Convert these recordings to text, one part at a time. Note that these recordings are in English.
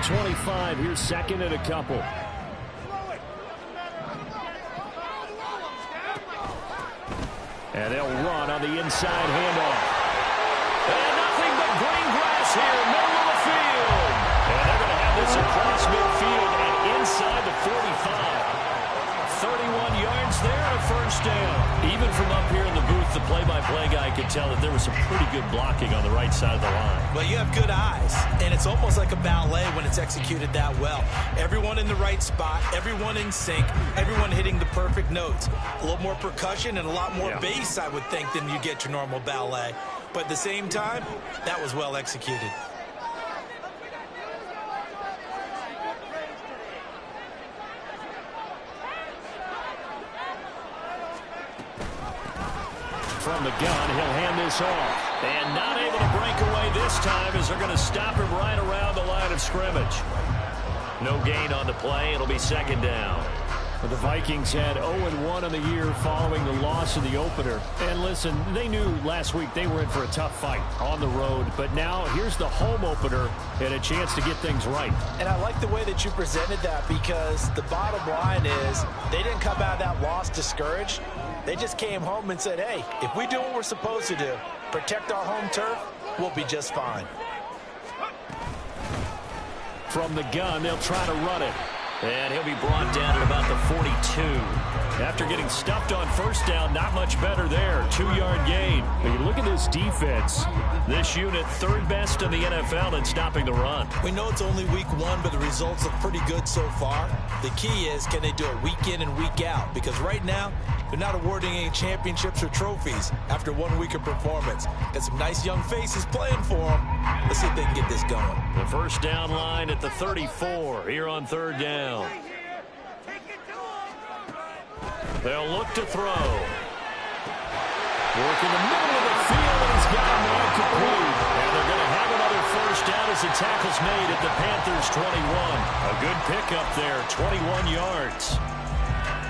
25. Here's second and a couple. And they'll run on the inside handoff. And nothing but green grass here, middle of the field. And they're going to have this across midfield and inside the 45. 31 yards there and a first down. Even from up here in the booth, the play-by-play guy could tell that there was some pretty good blocking on the right side of the line. Well, you have good eyes, and it's almost like a ballet when it's executed that well. Everyone in the right spot, everyone in sync, everyone hitting the perfect notes. A little more percussion and a lot more bass, I would think, than you get your normal ballet. But at the same time, that was well executed. From the gun, he'll hand this off. And not able to break away this time as they're going to stop him right around the line of scrimmage. No gain on the play. It'll be second down. Well, the Vikings had 0-1 on the year following the loss of the opener. And listen, they knew last week they were in for a tough fight on the road. But now here's the home opener and a chance to get things right. And I like the way that you presented that, because the bottom line is they didn't come out of that loss discouraged. They just came home and said, hey, if we do what we're supposed to do, protect our home turf, we'll be just fine. From the gun, they'll try to run it. And he'll be brought down at about the 42. After getting stuffed on first down, not much better there. 2-yard gain. But you look at this defense. This unit, third best in the NFL in stopping the run. We know it's only week one, but the results look pretty good so far. The key is, can they do it week in and week out? Because right now, they're not awarding any championships or trophies after 1 week of performance. Got some nice young faces playing for them. Let's see if they can get this going. The first down line at the 34 here on third down. They'll look to throw. Work in the middle of the field, and he's got him there complete. And they're going to have another first down as the tackle's made at the Panthers' 21. A good pickup there, 21 yards.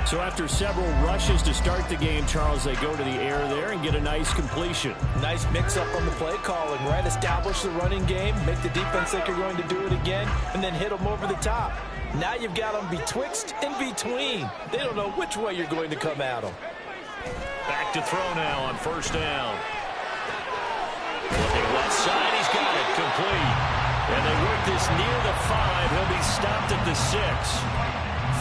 So after several rushes to start the game, Charles, they go to the air there and get a nice completion. Nice mix-up on the play calling, right? Establish the running game, make the defense think you're going to do it again, and then hit them over the top. Now you've got them betwixt and between. They don't know which way you're going to come at them. Back to throw now on first down. Looking left side, he's got it complete. And they work this near the 5. He'll be stopped at the 6.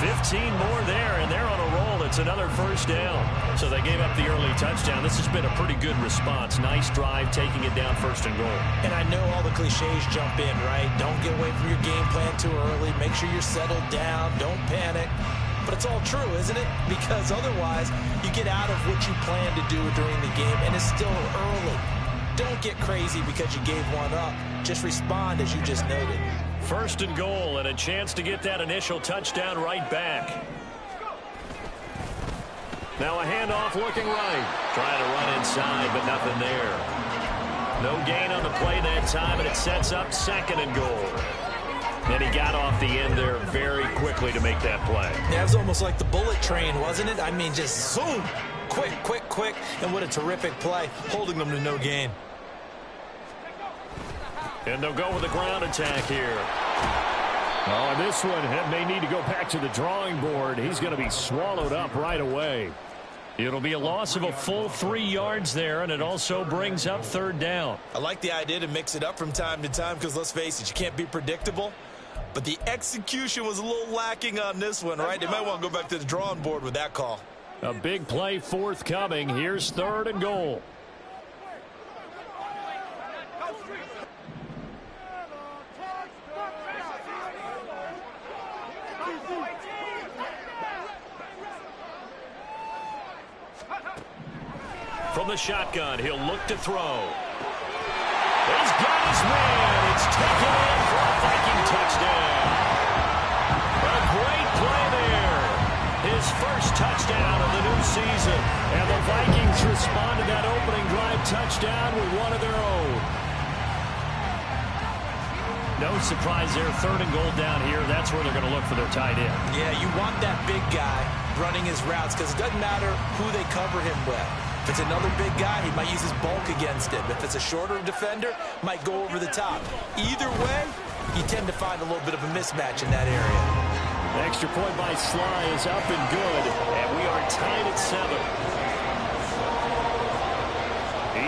15 more there, and they're on a roll. It's another first down. So they gave up the early touchdown. This has been a pretty good response. Nice drive, taking it down first and goal. And I know all the cliches jump in, right? Don't get away from your game plan too early. Make sure you're settled down. Don't panic. But it's all true, isn't it? Because otherwise, you get out of what you plan to do during the game, and it's still early. Don't get crazy because you gave one up. Just respond as you just noted. First and goal, and a chance to get that initial touchdown right back. Now a handoff looking right. Trying to run inside, but nothing there. No gain on the play that time, and it sets up second and goal. And he got off the end there very quickly to make that play. Yeah, it was almost like the bullet train, wasn't it? I mean, just zoom. Quick, quick, quick. And what a terrific play, holding them to no gain. And they'll go with a ground attack here. Oh, and this one may need to go back to the drawing board. He's going to be swallowed up right away. It'll be a loss of a full 3 yards there, and it also brings up third down. I like the idea to mix it up from time to time because, let's face it, you can't be predictable. But the execution was a little lacking on this one, right? They might want to go back to the drawing board with that call. A big play forthcoming. Here's third and goal. From the shotgun, he'll look to throw. He's got his man. It's taken in for a Viking touchdown. A great play there. His first touchdown of the new season. And the Vikings respond to that opening drive touchdown with one of their own. No surprise there. Third and goal down here. That's where they're going to look for their tight end. Yeah, you want that big guy running his routes because it doesn't matter who they cover him with. If it's another big guy, he might use his bulk against him. If it's a shorter defender, might go over the top. Either way, you tend to find a little bit of a mismatch in that area. The extra point by Sly is up and good, and we are tied at 7.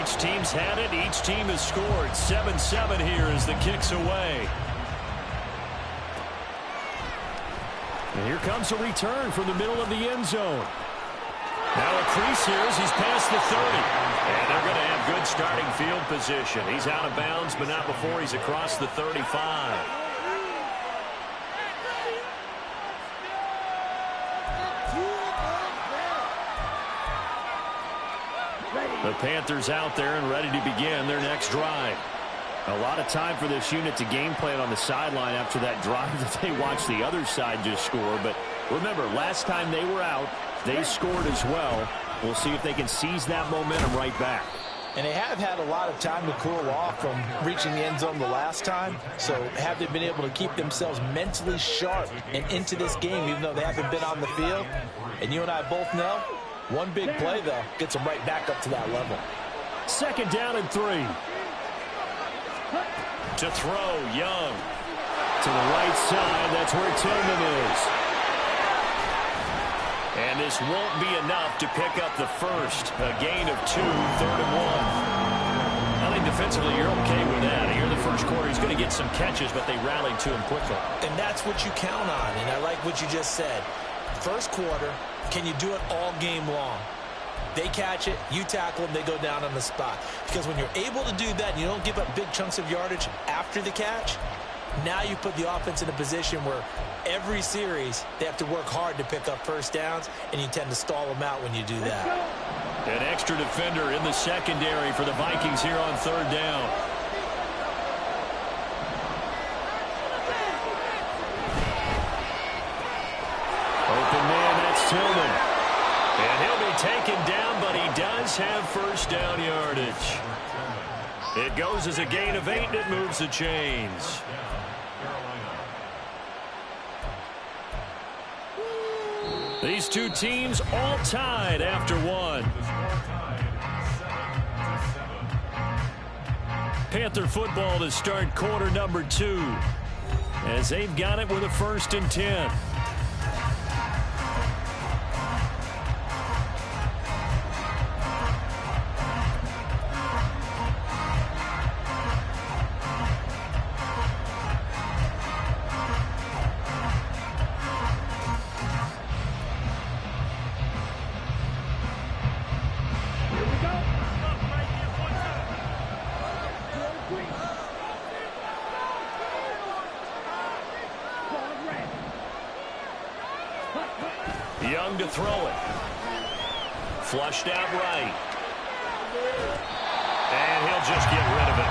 Each team's had it. Each team has scored. 7-7 here as the kick's away. And here comes a return from the middle of the end zone. Now a crease here as he's past the 30. And they're going to have good starting field position. He's out of bounds, but not before he's across the 35. The Panthers out there and ready to begin their next drive. A lot of time for this unit to game plan on the sideline after that drive that they watched the other side just score. But remember, last time they were out, they scored as well. We'll see if they can seize that momentum right back. And they have had a lot of time to cool off from reaching the end zone the last time. So have they been able to keep themselves mentally sharp and into this game, even though they haven't been on the field? And you and I both know, one big play, though, gets them right back up to that level. 2nd down and 3. To throw, Young. To the right side, that's where Tillman is. And this won't be enough to pick up the first. A gain of 2, 3rd and 1. I think defensively you're okay with that. Here in the first quarter, he's going to get some catches, but they rallied to him quickly. And that's what you count on, and I like what you just said. First quarter, can you do it all game long? They catch it, you tackle them, they go down on the spot. Because when you're able to do that and you don't give up big chunks of yardage after the catch, now you put the offense in a position where every series they have to work hard to pick up first downs, and you tend to stall them out when you do that. An extra defender in the secondary for the Vikings here on 3rd down. Open man, that's Tillman. And he'll be taken down, but he does have first down yardage. It goes as a gain of 8, and it moves the chains. These two teams all tied after 1. Panther football to start quarter number 2. As they've got it with a 1st and 10. Young to throw it. Flushed out right. And he'll just get rid of it.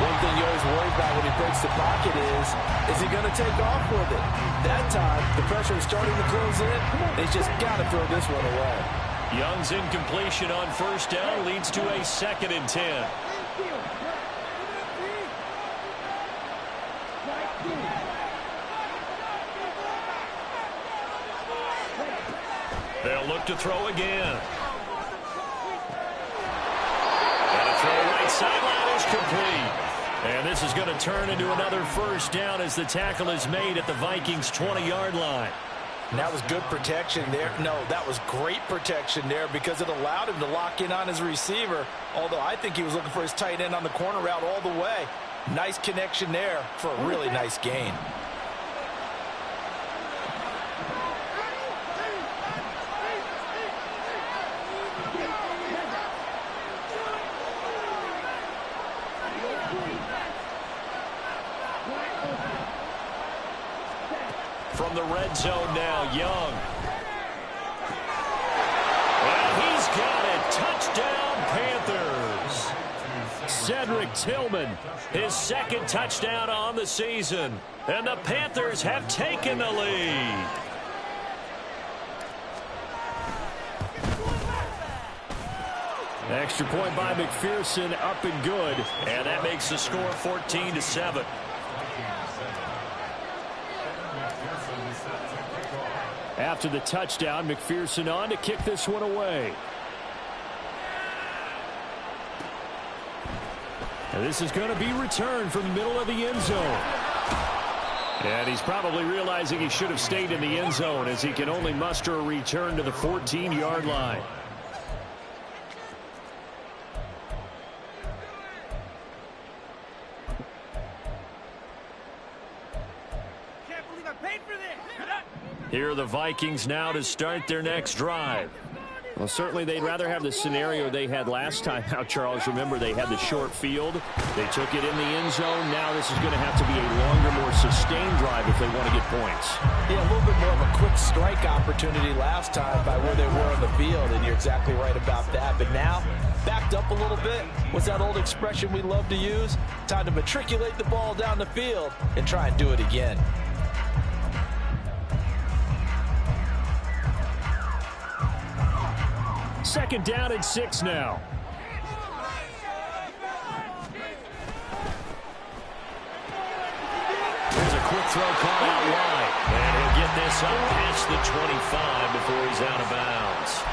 One thing you always worry about when he breaks the pocket is he going to take off with it? That time, the pressure is starting to close in. He's just got to throw this one away. Young's incompletion on 1st down leads to a 2nd and 10. They'll look to throw again. And a throw right sideline is complete. And this is going to turn into another 1st down as the tackle is made at the Vikings' 20-yard line. And that was good protection there. No, that was great protection there because it allowed him to lock in on his receiver, although I think he was looking for his tight end on the corner route all the way. Nice connection there for a really nice gain. From the red zone now, Young. Well, he's got it. Touchdown, Panthers. Cedric Tillman, his 2nd touchdown on the season. And the Panthers have taken the lead. Extra point by McPherson, up and good. And that makes the score 14-7. After the touchdown, McPherson on to kick this one away. And this is going to be returned from the middle of the end zone. And he's probably realizing he should have stayed in the end zone as he can only muster a return to the 14-yard line. Here are the Vikings now to start their next drive. Well, certainly they'd rather have the scenario they had last time out, Charles. Remember, they had the short field. They took it in the end zone. Now this is going to have to be a longer, more sustained drive if they want to get points. Yeah, a little bit more of a quick strike opportunity last time by where they were on the field, and you're exactly right about that. But now, backed up a little bit. What's that old expression we love to use? Time to matriculate the ball down the field and try and do it again. Second down and 6 now. There's a quick throw call out wide. And he'll get this up past the 25 before he's out of bounds.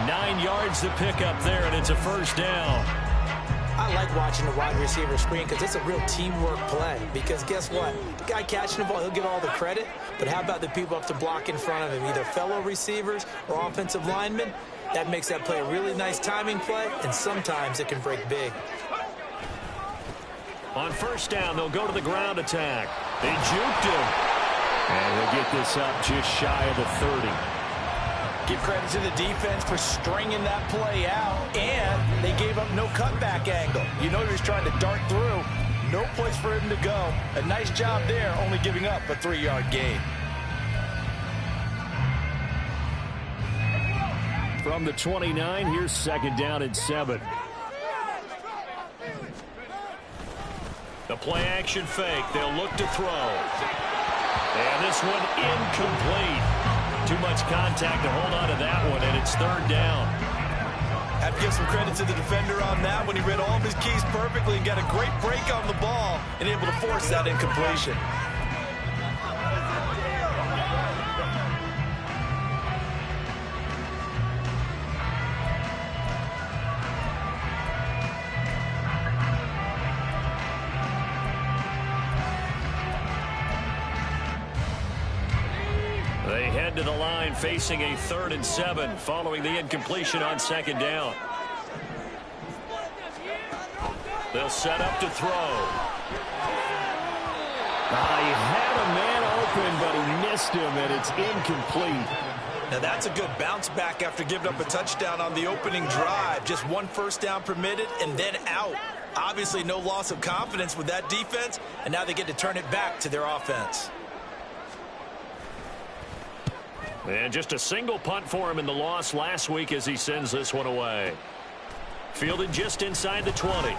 9 yards to pick up there, and it's a first down. I like watching the wide receiver screen because it's a real teamwork play. Because guess what? The guy catching the ball, he'll get all the credit. But how about the people up to block in front of him, either fellow receivers or offensive linemen? That makes that play a really nice timing play, and sometimes it can break big. On first down, they'll go to the ground attack. They juked him. And he'll get this up just shy of the 30. Give credit to the defense for stringing that play out, and they gave up no cutback angle. You know he was trying to dart through. No place for him to go. A nice job there, only giving up a 3-yard gain. From the 29, here's second down and 7. The play action fake. They'll look to throw. And this one incomplete. Too much contact to hold on to that one, and it's third down. Have to give some credit to the defender on that when he read all of his keys perfectly and got a great break on the ball and able to force that incompletion. They head to the line facing a 3rd and 7 following the incompletion on second down. They'll set up to throw. He had a man open, but he missed him, and it's incomplete. Now that's a good bounce back after giving up a touchdown on the opening drive. Just one first down permitted and then out. Obviously no loss of confidence with that defense, and now they get to turn it back to their offense. And just a single punt for him in the loss last week as he sends this one away. Fielded just inside the 20. And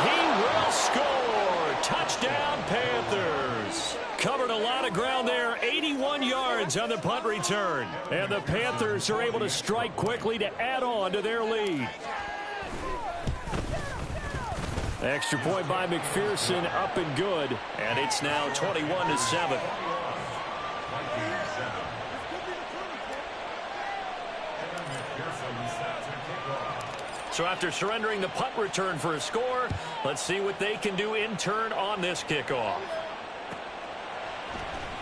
he will score. Touchdown, Panthers. Covered a lot of ground there. 81 yards on the punt return. And the Panthers are able to strike quickly to add on to their lead. Extra point by McPherson, up and good. And it's now 21-7. So after surrendering the punt return for a score, let's see what they can do in turn on this kickoff.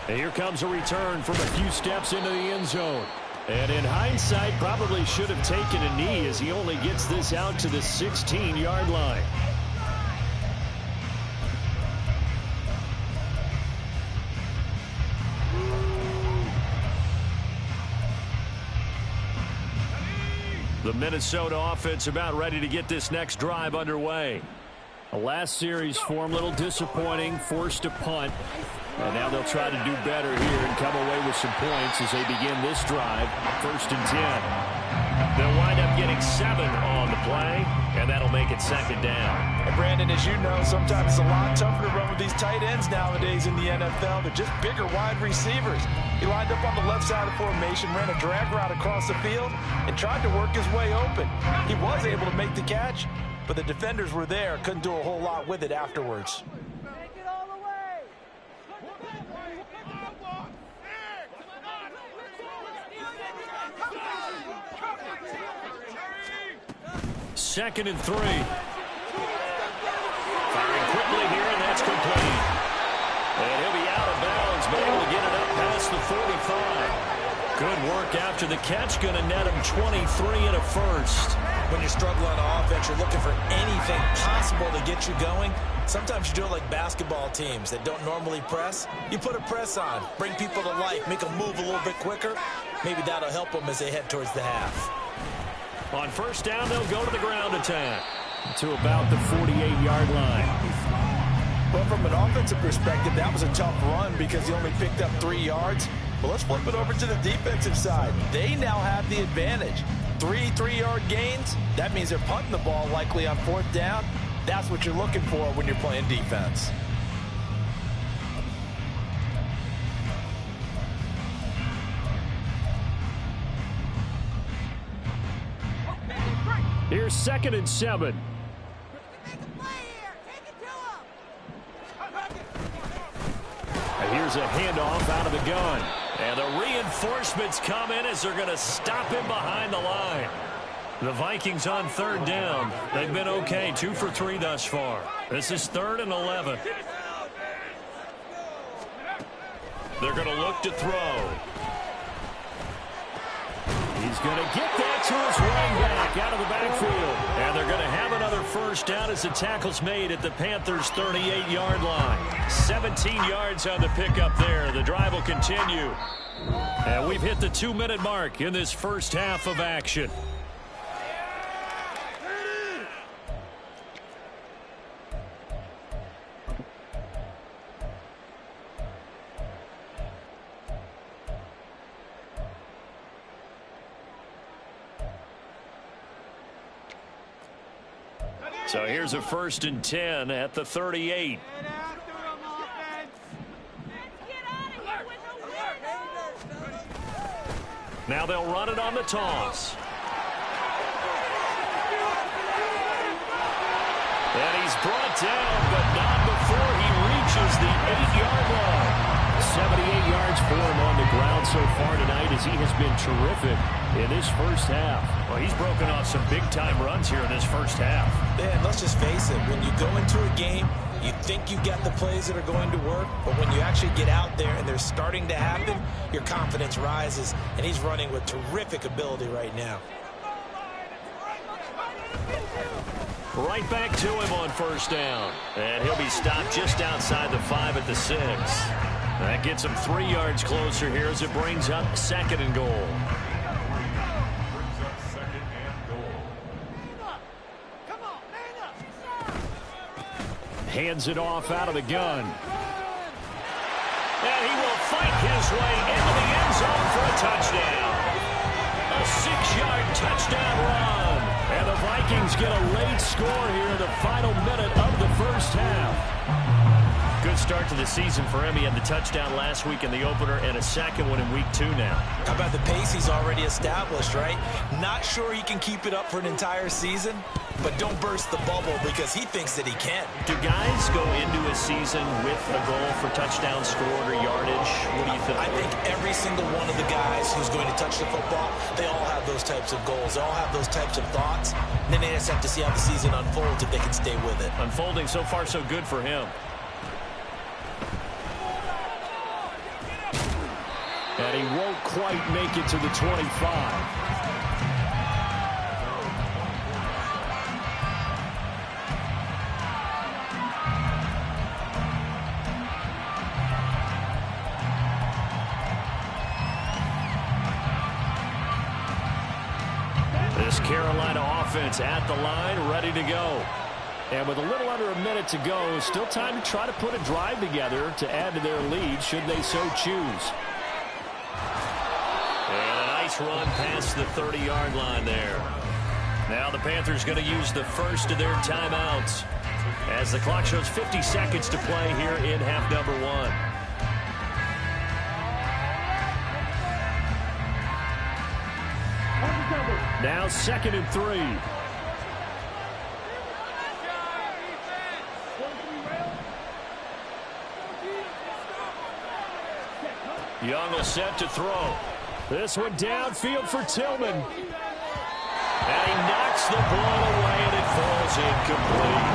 And here comes a return from a few steps into the end zone. And in hindsight, probably should have taken a knee as he only gets this out to the 16-yard line. The Minnesota offense about ready to get this next drive underway. The last series for them, a little disappointing, forced a punt. And now they'll try to do better here and come away with some points as they begin this drive, 1st and 10. They'll wind up getting 7 on the play, and that'll make it second down. And Brandon, as you know, sometimes it's a lot tougher to run with these tight ends nowadays in the NFL. They're just bigger wide receivers. He lined up on the left side of the formation, ran a drag route across the field, and tried to work his way open. He was able to make the catch, but the defenders were there, couldn't do a whole lot with it afterwards. 2nd and 3. Firing quickly here, and that's complete. And he'll be out of bounds, but able to get it up past the 45. Good work after the catch. Going to net him 23 and a first. When you're struggling on offense, you're looking for anything possible to get you going. Sometimes you do it like basketball teams that don't normally press. You put a press on, bring people to life, make them move a little bit quicker. Maybe that'll help them as they head towards the half. On first down, they'll go to the ground attack to about the 48-yard line. But from an offensive perspective, that was a tough run because he only picked up 3 yards. But let's flip it over to the defensive side. They now have the advantage. 3 3-yard gains. That means they're punting the ball likely on 4th down. That's what you're looking for when you're playing defense. Here's 2nd and 7. And here's a handoff out of the gun. And the reinforcements come in as they're going to stop him behind the line. The Vikings on 3rd down. They've been okay, 2 for 3 thus far. This is 3rd and 11. They're going to look to throw. He's going to get that to his running back out of the backfield. And they're going to have another first down as the tackle's made at the Panthers' 38-yard line. 17 yards on the pickup there. The drive will continue. And we've hit the 2-minute mark in this first half of action. So here's a 1st and 10 at the 38. Now they'll run it on the toss. And he's brought down, but not before he reaches the 8-yard line. 78 yards for him on the ground so far tonight as he has been terrific in this first half. Well, he's broken off some big-time runs here in this first half. Yeah, and let's just face it, when you go into a game, you think you've got the plays that are going to work, but when you actually get out there and they're starting to happen, your confidence rises, and he's running with terrific ability right now. Right back to him on first down. And he'll be stopped just outside the 5 at the 6. That gets him 3 yards closer here as it brings up 2nd and goal. Hands it off out of the gun. And he will fight his way into the end zone for a touchdown. A 6-yard touchdown run. And the Vikings get a late score here in the final minute of the first half. Good start to the season for him. He had the touchdown last week in the opener and a second one in week 2 now. How about the pace he's already established, right? Not sure he can keep it up for an entire season, but don't burst the bubble because he thinks that he can. Do guys go into a season with a goal for touchdown scored or yardage? What do you think? I think every single one of the guys who's going to touch the football, they all have those types of goals. They all have those types of thoughts. And then they just have to see how the season unfolds if they can stay with it. Unfolding so far so good for him. And he won't quite make it to the 25. This Carolina offense at the line, ready to go. And with a little under a minute to go, still time to try to put a drive together to add to their lead should they so choose. And a nice run past the 30-yard line there. Now the Panthers going to use the first of their timeouts as the clock shows 50 seconds to play here in half number 1. Now 2nd and 3. Young will set to throw. This one downfield for Tillman. And he knocks the ball away is incomplete.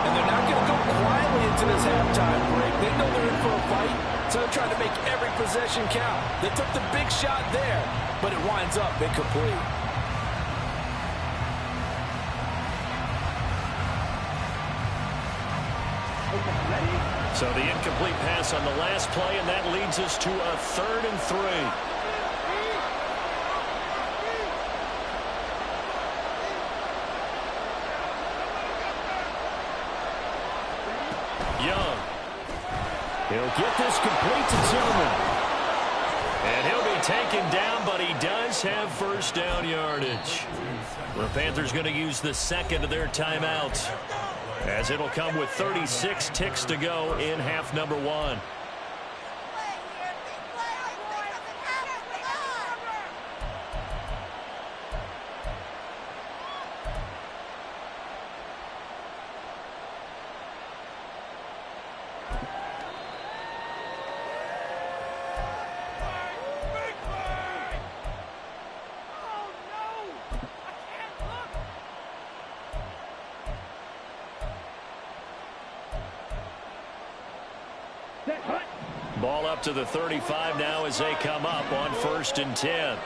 And they're not going to go quietly into this halftime break. They know they're in for a fight, so they're trying to make every possession count. They took the big shot there, but it winds up incomplete. So the incomplete pass on the last play, and that leads us to a 3rd and 3. Young. He'll get this complete to Tillman. And he'll be taken down, but he does have first down yardage. The Panthers going to use the second of their timeouts, as it'll come with 36 ticks to go in half number 1. Ball up to the 35 now as they come up on 1st and 10.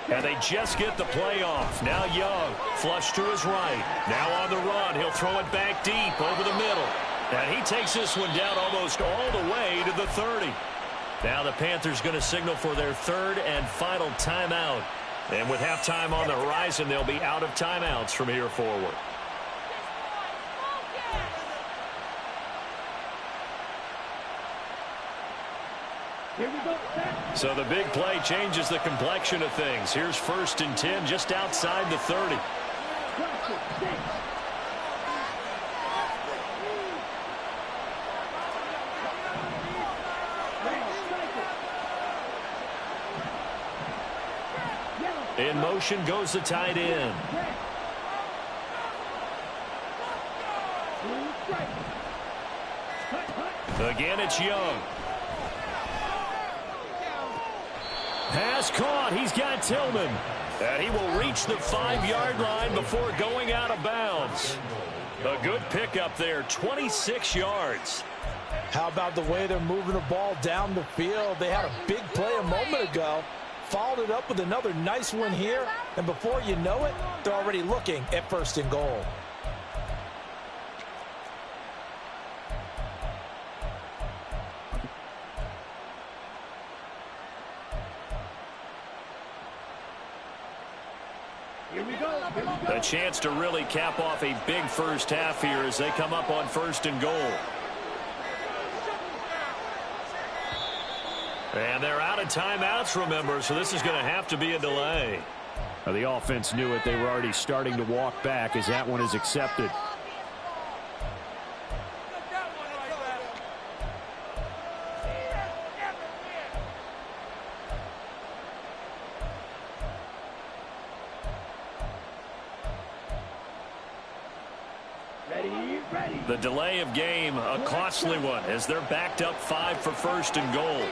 And they just get the play off. Now Young, flush to his right. Now on the run, he'll throw it back deep over the middle. And he takes this one down almost all the way to the 30. Now the Panthers going to signal for their 3rd and final timeout. And with halftime on the horizon, they'll be out of timeouts from here forward. So the big play changes the complexion of things. Here's 1st and 10 just outside the 30. In motion goes the tight end. Again, it's Young. Pass caught. He's got Tillman. And he will reach the 5-yard line before going out of bounds. A good pickup there, 26 yards. How about the way they're moving the ball down the field? They had a big play a moment ago, followed it up with another nice one here, and before you know it, they're already looking at 1st and goal. A chance to really cap off a big first half here as they come up on 1st and goal. And they're out of timeouts, remember, so this is going to have to be a delay. Well, the offense knew it. They were already starting to walk back as that one is accepted. The delay of game, a costly one, as they're backed up 5 for 1st and goal.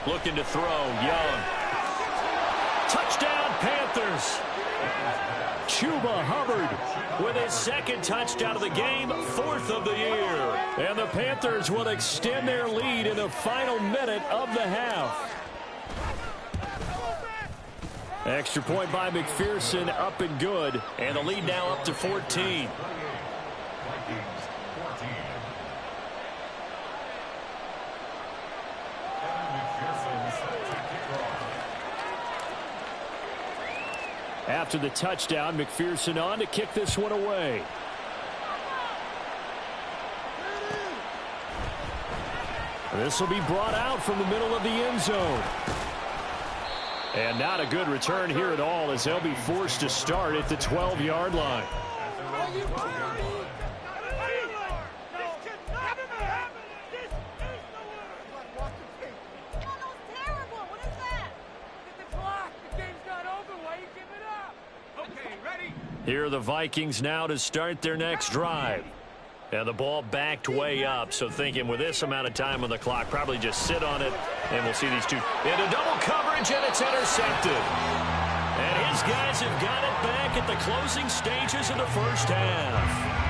Looking to throw, Young. Touchdown, Panthers. Chuba Hubbard with his 2nd touchdown of the game, 4th of the year. And the Panthers will extend their lead in the final minute of the half. Extra point by McPherson, up and good. And the lead now up to 14. After the touchdown, McPherson on to kick this one away. This will be brought out from the middle of the end zone. And not a good return here at all, as they'll be forced to start at the 12-yard line. Here are the Vikings now to start their next drive. And the ball backed way up, so thinking with this amount of time on the clock, probably just sit on it, and we'll see these two into double coverage, and it's intercepted. And his guys have got it back at the closing stages of the first half.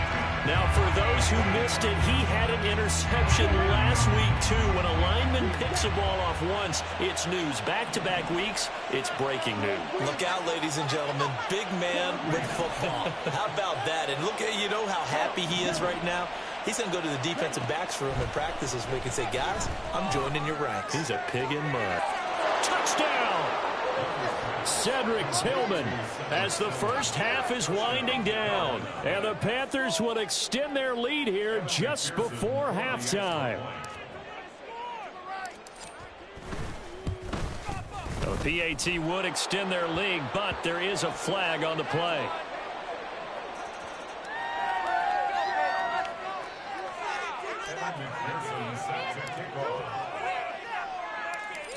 Now, for those who missed it, he had an interception last week, too. When a lineman picks a ball off once, it's news. Back-to-back weeks, it's breaking news. Look out, ladies and gentlemen. Big man with football. How about that? And look at, you know how happy he is right now? He's going to go to the defensive backs room and practice this week and say, guys, I'm joining your ranks. He's a pig in mud. Touchdown! Cedric Tillman as the first half is winding down. And the Panthers will extend their lead here just before halftime. The PAT would extend their lead, but there is a flag on the play.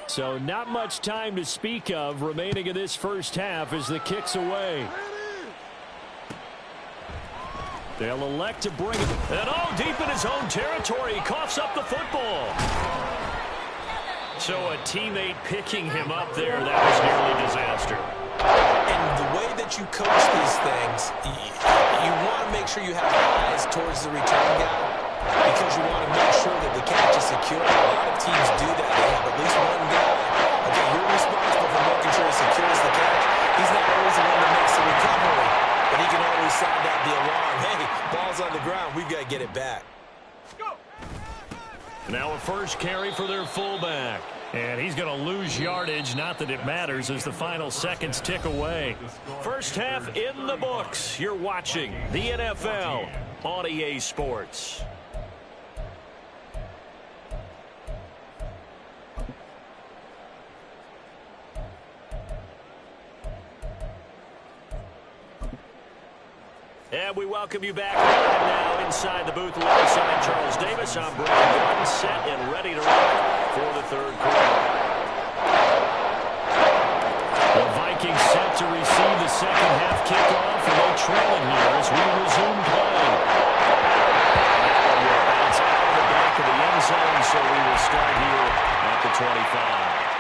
So not much time to speak of remaining in this first half as the kick's away. They'll elect to bring it. And all deep in his own territory. He coughs up the football. So a teammate picking him up there, that was nearly disaster. And the way that you coach these things, you want to make sure you have eyes towards the return guy, because you want to make sure that the catch is secure. A lot of teams do that. They have at least one guy. Okay, you're responsible for making sure he secures the catch. He's not always the one that makes the recovery, but he can always sound out the alarm. Hey, ball's on the ground. We've got to get it back. Now a first carry for their fullback. And he's going to lose yardage. Not that it matters as the final seconds tick away. First half in the books. You're watching the NFL on EA Sports. And we welcome you back right now inside the booth alongside Charles Davis. I'm Brandon Gordon, set and ready to rock for the third quarter. The Vikings set to receive the second half kickoff, and they're trailing here as we resume play. That one will bounce out of the back of the end zone, so we will start here at the 25.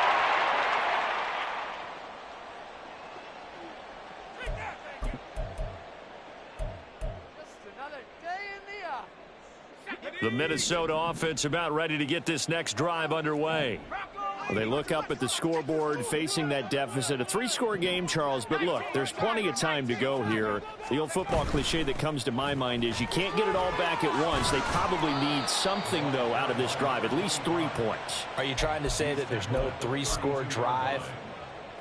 The Minnesota offense about ready to get this next drive underway. They look up at the scoreboard facing that deficit. A three-score game, Charles, but look, there's plenty of time to go here. The old football cliche that comes to my mind is you can't get it all back at once. They probably need something, though, out of this drive, at least 3 points. Are you trying to say that there's no three-score drive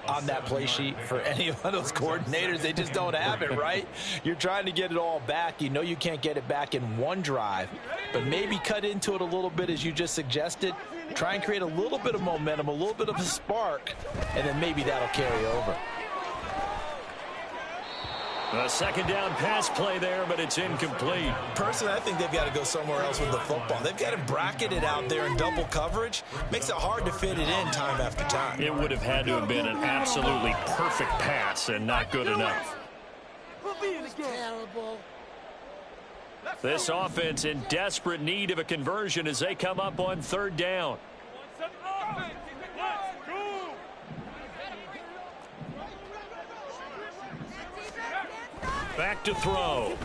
on that play sheet for any of those coordinators? They just don't have it, right? You're trying to get it all back. You know you can't get it back in one drive, but maybe cut into it a little bit as you just suggested. Try and create a little bit of momentum, a little bit of a spark, and then maybe that'll carry over. A second down pass play there, but it's incomplete. Personally, I think they've got to go somewhere else with the football. They've got to bracket it out there in double coverage. Makes it hard to fit it in time after time. It would have had to have been an absolutely perfect pass and not good enough. This offense in desperate need of a conversion as they come up on third down. Back to throw.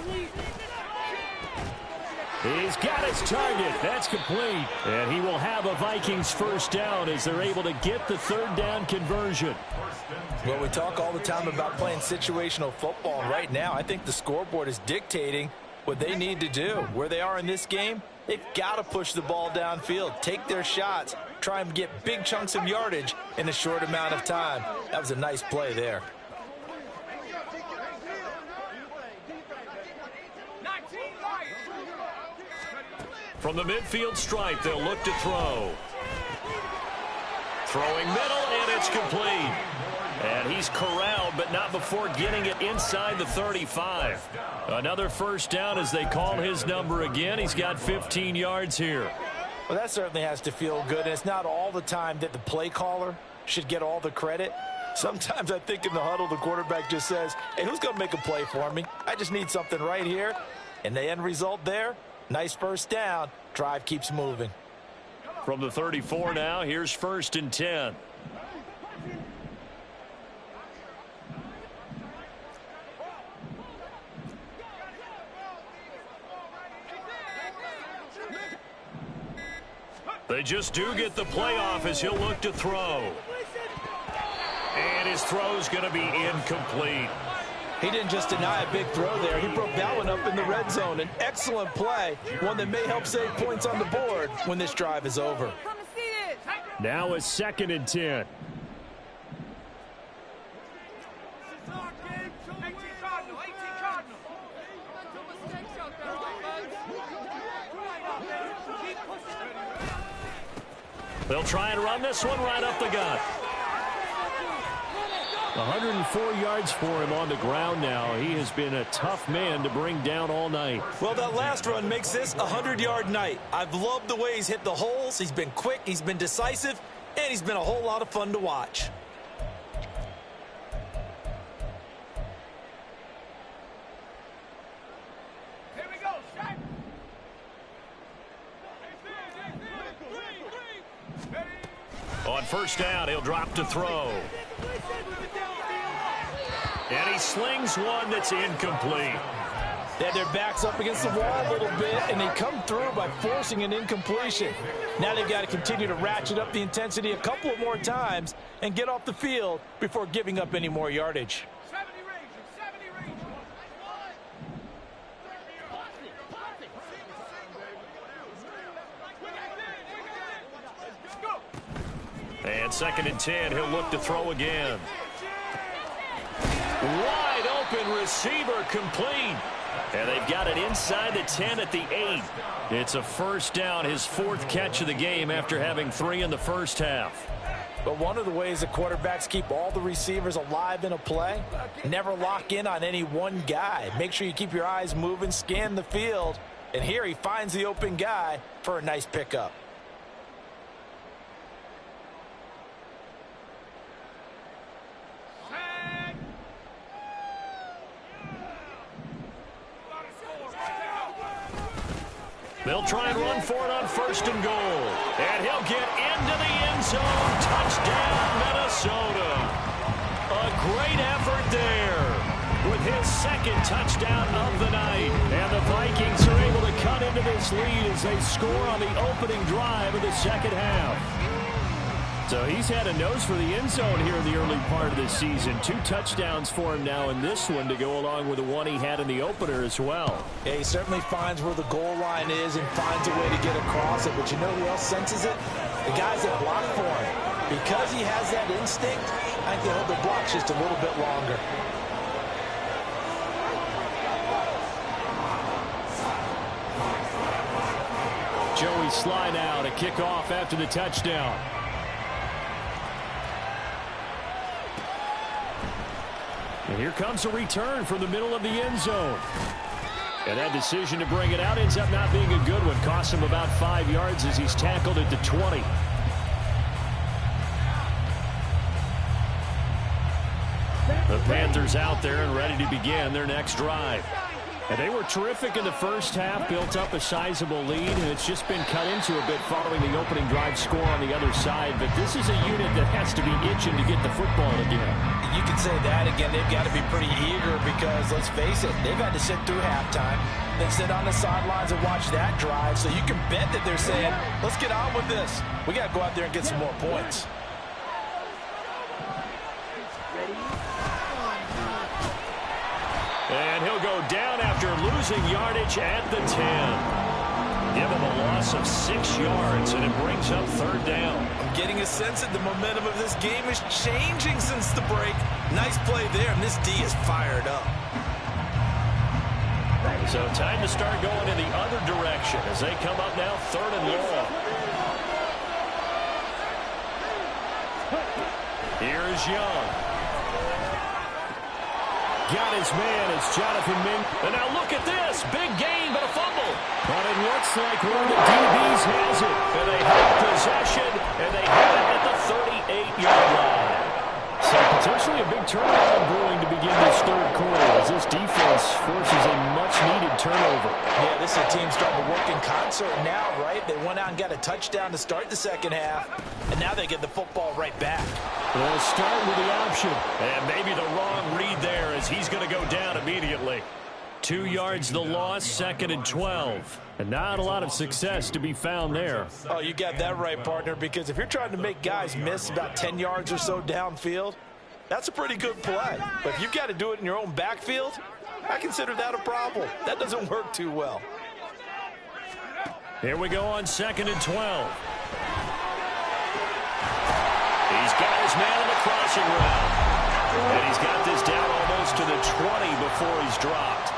He's got his target. That's complete. And he will have a Vikings first down as they're able to get the third down conversion. Well, we talk all the time about playing situational football. Right now, I think the scoreboard is dictating what they need to do. Where they are in this game, they've got to push the ball downfield, take their shots, try and get big chunks of yardage in a short amount of time. That was a nice play there. From the midfield stripe, they'll look to throw. Throwing middle, and it's complete. And he's corralled, but not before getting it inside the 35. Another first down as they call his number again. He's got 15 yards here. Well, that certainly has to feel good. And it's not all the time that the play caller should get all the credit. Sometimes I think in the huddle, the quarterback just says, hey, who's going to make a play for me? I just need something right here. And the end result there, Nice first down. Drive keeps moving. From the 34 now, here's 1st and 10. They just do get the playoff as he'll look to throw. And his throw's going to be incomplete. He didn't just deny a big throw there. He broke that one up in the red zone. An excellent play, one that may help save points on the board when this drive is over. Now a 2nd and 10. They'll try and run this one right up the gut. 104 yards for him on the ground now. He has been a tough man to bring down all night. Well, that last run makes this a 100-yard night. I've loved the way he's hit the holes. He's been quick, he's been decisive, and he's been a whole lot of fun to watch. Here we go, Shaq. On 1st down, he'll drop to throw. And he slings one that's incomplete. They had their backs up against the wall a little bit, and they come through by forcing an incompletion. Now they've got to continue to ratchet up the intensity a couple of more times and get off the field before giving up any more yardage. 70 range. And 2nd and 10, he'll look to throw again. Wide open receiver complete. And they've got it inside the 10 at the 8. It's a 1st down, his 4th catch of the game after having 3 in the first half. But one of the ways that quarterbacks keep all the receivers alive in a play, never lock in on any one guy. Make sure you keep your eyes moving, scan the field. And here he finds the open guy for a nice pickup. They'll try and run for it on 1st and goal. And he'll get into the end zone. Touchdown, Minnesota. A great effort there with his 2nd touchdown of the night. And the Vikings are able to cut into this lead as they score on the opening drive of the 2nd half. So he's had a nose for the end zone here in the early part of this season. 2 touchdowns for him now in this one to go along with the one he had in the opener as well. Yeah, he certainly finds where the goal line is and finds a way to get across it. But you know who else senses it? The guys that block for him. Because he has that instinct, I think they'll hold the blocks just a little bit longer. Joey Sly now to kick off after the touchdown. And here comes a return from the middle of the end zone. And that decision to bring it out ends up not being a good one. Costs him about 5 yards as he's tackled at the 20. The Panthers out there and ready to begin their next drive. And they were terrific in the first half, built up a sizable lead, and it's just been cut into a bit following the opening drive score on the other side. But this is a unit that has to be itching to get the football again. You can say that again. They've got to be pretty eager because, let's face it, they've had to sit through halftime, then sit on the sidelines and watch that drive. So you can bet that they're saying, let's get on with this. We got to go out there and get some more points. And he'll go down after losing yardage at the 10. Give him a loss of 6 yards, and it brings up 3rd down. I'm getting a sense that the momentum of this game is changing since the break. Nice play there, and this D is fired up. So time to start going in the other direction as they come up now 3rd and long. Here is Young. Got his man. It's Jonathan Min. And now look at this. Big gain, but a fumble. But it looks like one of the DBs has it. And they have possession, and they have it at the 38-yard line. So Potentially a big turnaround brewing to begin this third quarter as this defense forces a much-needed turnover. Yeah, this is a team starting to work in concert now, right? They went out and got a touchdown to start the second half, and now they get the football right back. They'll start with the option. And maybe the wrong read there as he's going to go down immediately. 2 yards the loss, 2nd and 12. And not a lot of success to be found there. Oh, you got that right, partner, because if you're trying to make guys miss about 10 yards or so downfield, that's a pretty good play. But if you've got to do it in your own backfield, I consider that a problem. That doesn't work too well. Here we go on 2nd and 12. He's got his man on the crossing route. And he's got this down almost to the 20 before he's dropped.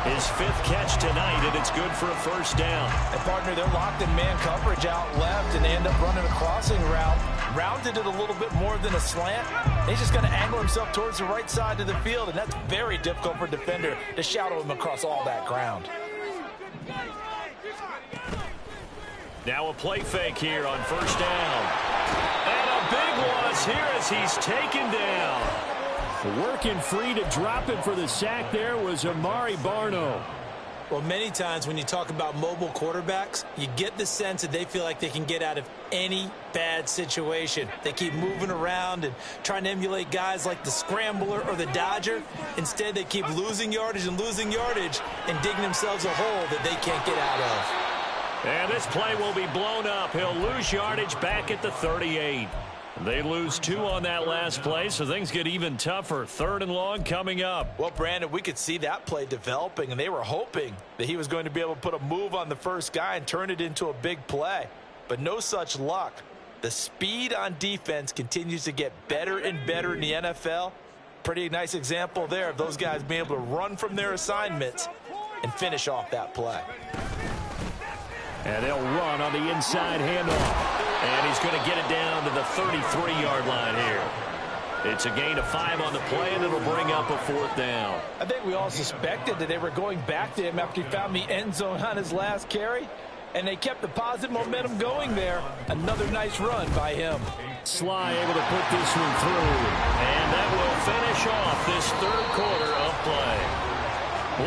His 5th catch tonight, and it's good for a first down. And, partner, they're locked in man coverage out left, and they end up running a crossing route. Rounded it a little bit more than a slant. He's just going to angle himself towards the right side of the field, and that's very difficult for a defender to shadow him across all that ground. Now a play fake here on first down. And a big loss here as he's taken down. Working free to drop it for the sack there was Amari Barno. Well, many times when you talk about mobile quarterbacks, you get the sense that they feel like they can get out of any bad situation. They keep moving around and trying to emulate guys like the Scrambler or the Dodger. Instead, they keep losing yardage and digging themselves a hole that they can't get out of. And this play will be blown up. He'll lose yardage back at the 38. They lose 2 on that last play, so things get even tougher. 3rd and long coming up. Well, Brandon, we could see that play developing, and they were hoping that he was going to be able to put a move on the first guy and turn it into a big play. But no such luck. The speed on defense continues to get better and better in the NFL. Pretty nice example there of those guys being able to run from their assignments and finish off that play. And they'll run on the inside handoff. And he's going to get it down to the 33-yard line here. It's a gain of 5 on the play, and it'll bring up a 4th down. I think we all suspected that they were going back to him after he found the end zone on his last carry, and they kept the positive momentum going there. Another nice run by him. Sly able to put this one through. And that will finish off this 3rd quarter of play.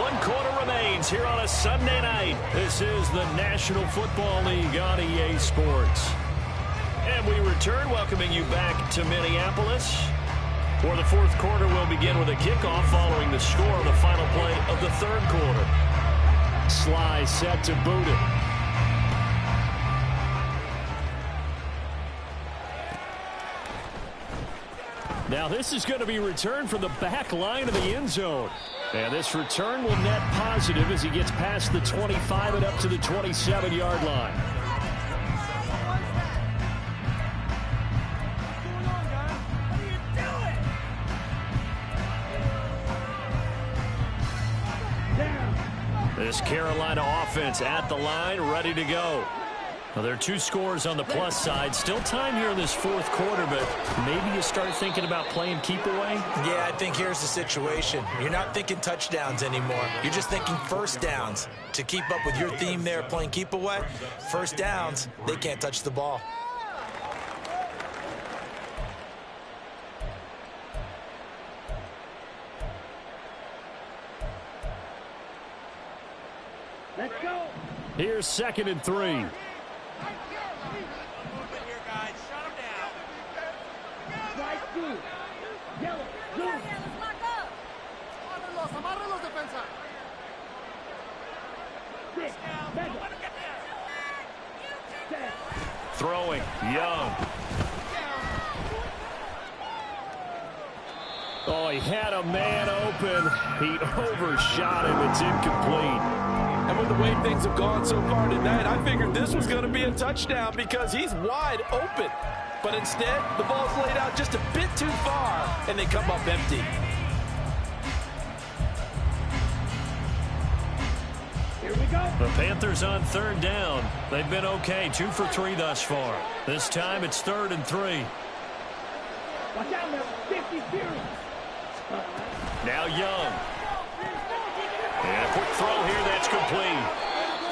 1 quarter remains here on a Sunday night. This is the National Football League on EA Sports. And we return, welcoming you back to Minneapolis. For the 4th quarter, we'll begin with a kickoff following the score on the final play of the 3rd quarter. Sly set to boot it. Now this is going to be returned from the back line of the end zone. And this return will net positive as he gets past the 25 and up to the 27-yard line. This Carolina offense at the line, ready to go. Well, there are 2 scores on the plus side. Still time here in this 4th quarter, but maybe you start thinking about playing keep away? Yeah, I think here's the situation. You're not thinking touchdowns anymore. You're just thinking first downs. To keep up with your theme there, playing keep away, first downs, they can't touch the ball. Let's go. Here's 2nd and 3. Throwing, Young. Oh, he had a man open. He overshot him. It's incomplete. And with the way things have gone so far tonight, I figured this was going to be a touchdown because he's wide open. But instead, the ball's laid out just a bit too far, and they come up empty. Here we go. The Panthers on 3rd down. They've been okay, 2 for 3 thus far. This time it's 3rd and 3. Watch out, man. 50 series. Now Young. And a quick throw here that's complete.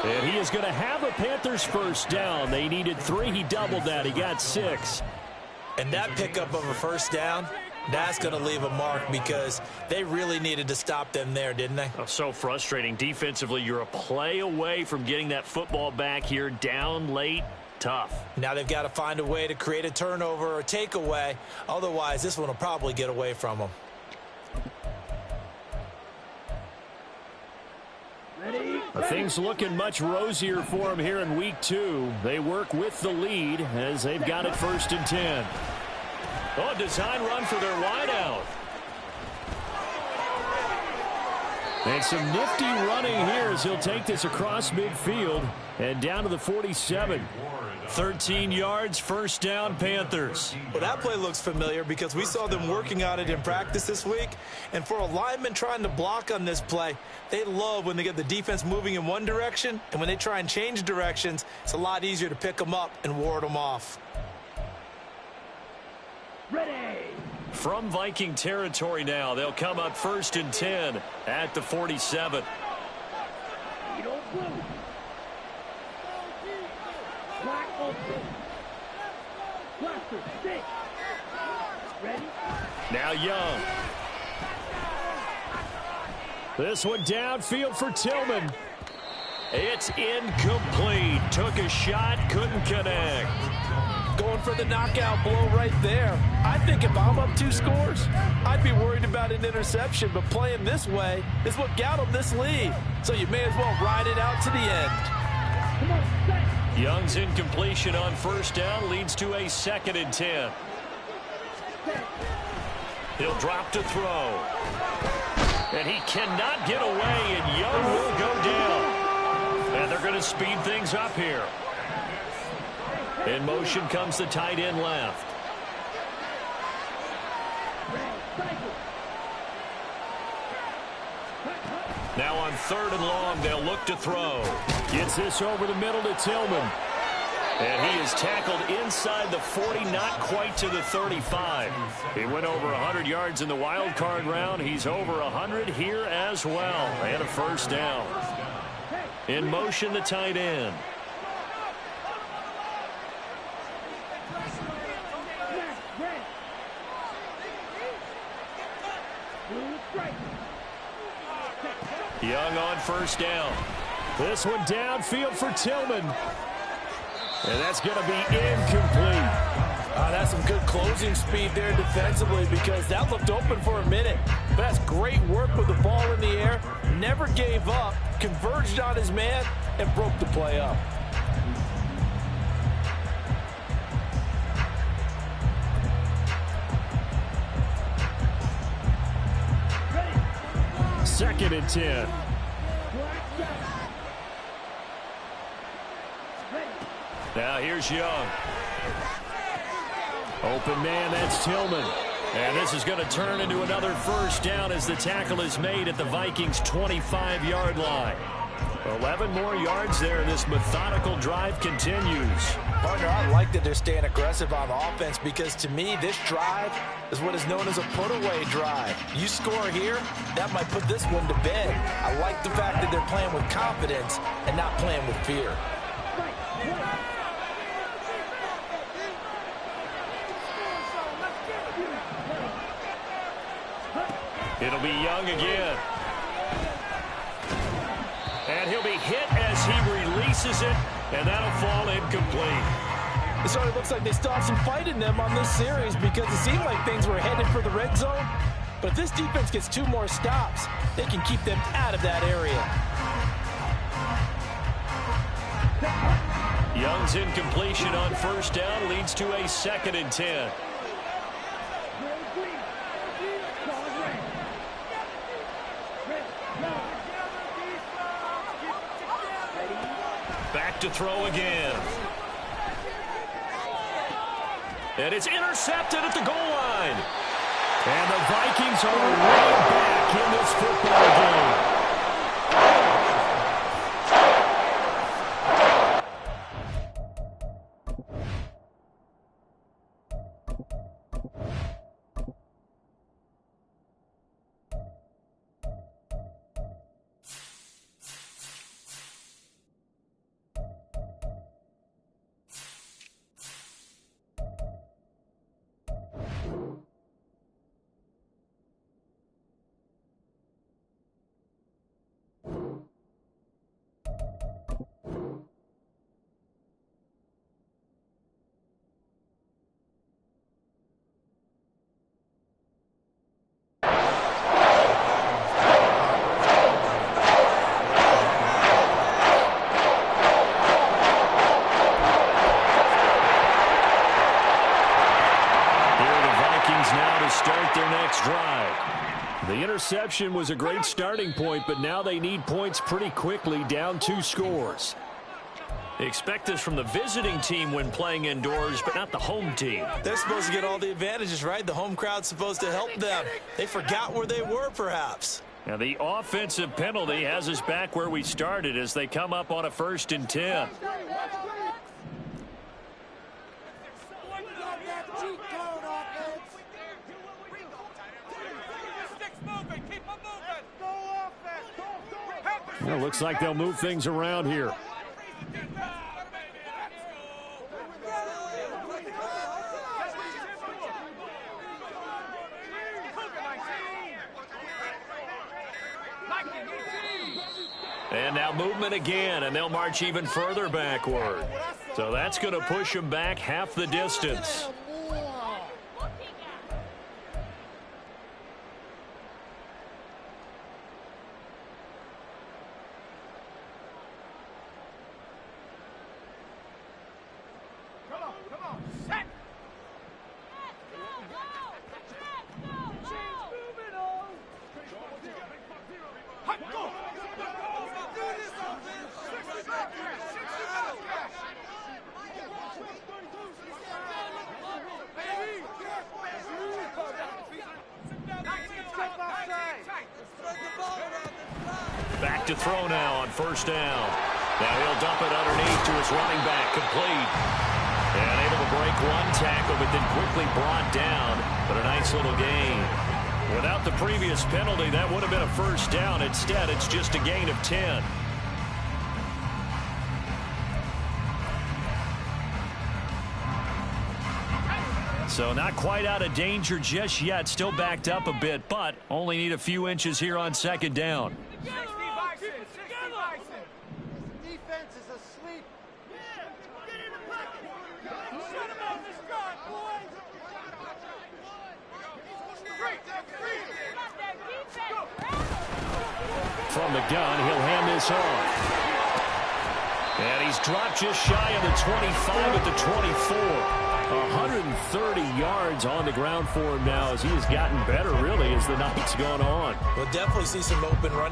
And he is going to have a Panthers first down. They needed 3. He doubled that. He got 6. And that pickup of a first down That's going to leave a mark because they really needed to stop them there, didn't they? Oh, so frustrating. Defensively, you're a play away from getting that football back here down late. Tough. Now they've got to find a way to create a turnover or a takeaway. Otherwise, this one will probably get away from them. Things looking much rosier for them here in week 2. They work with the lead as they've got it 1st and 10. Oh, design run for their wideout. And some nifty running here as he'll take this across midfield and down to the 47. 13 yards, 1st down, Panthers. Well, that play looks familiar because we saw them working on it in practice this week. And for a lineman trying to block on this play, they love when they get the defense moving in one direction. And when they try and change directions, it's a lot easier to pick them up and ward them off. Ready. From Viking territory now, they'll come up 1st and 10 at the 47. You don't blue. Black open. Cluster, stick. Ready? Now Young. This one downfield for Tillman. It's incomplete. Took a shot, couldn't connect. Going for the knockout blow right there. I think if I'm up 2 scores, I'd be worried about an interception, but playing this way is what got them this lead. So you may as well ride it out to the end. Come on, set. Young's incompletion on 1st down leads to a 2nd and 10. He'll drop to throw. And he cannot get away, and Young will go down. And they're going to speed things up here. In motion comes the tight end left. Now on 3rd and long, they'll look to throw. Gets this over the middle to Tillman. And he is tackled inside the 40, not quite to the 35. He went over 100 yards in the wild card round. He's over 100 here as well. And a 1st down. In motion, the tight end. Young on 1st down. This one downfield for Tillman. And that's going to be incomplete. That's some good closing speed there defensively because that looked open for a minute. But that's great work with the ball in the air. Never gave up, converged on his man, and broke the play up. Second and 10. Now here's Young. Open man, that's Tillman. And this is going to turn into another 1st down as the tackle is made at the Vikings' 25-yard line. 11 more yards there. This methodical drive continues. Partner, I like that they're staying aggressive on offense because to me, this drive is what is known as a put-away drive. You score here, that might put this one to bed. I like the fact that they're playing with confidence and not playing with fear. It'll be Young again. And he'll be hit as he releases it, and that'll fall incomplete. It certainly looks like they still have some fight in them on this series because it seemed like things were headed for the red zone. But if this defense gets 2 more stops, they can keep them out of that area. Young's incompletion on 1st down leads to a 2nd and 10. Back to throw again. And it's intercepted at the goal line. And the Vikings are way back in this football game. now to start their next drive. The interception was a great starting point, but now they need points pretty quickly, down 2 scores. Expect this from the visiting team when playing indoors, but not the home team. They're supposed to get all the advantages, right? The home crowd's supposed to help them. They forgot where they were, perhaps. Now the offensive penalty has us back where we started as they come up on a 1st and 10. Well, looks like they'll move things around here. And now movement again, and they'll march even further backward. So that's going to push them back half the distance. Back to throw now on 1st down. Now he'll dump it underneath to his running back, complete. And able to break 1 tackle, but then quickly brought down. But a nice little gain. Without the previous penalty, that would have been a 1st down. Instead, it's just a gain of 10. So not quite out of danger just yet. Still backed up a bit, but only need a few inches here on 2nd down. Defense is asleep. From the gun, he'll hand this off. And he's dropped just shy of the 25 at the 24. 130 yards on the ground for him now as he has gotten better, really, as the night's gone on. We'll definitely see some open running.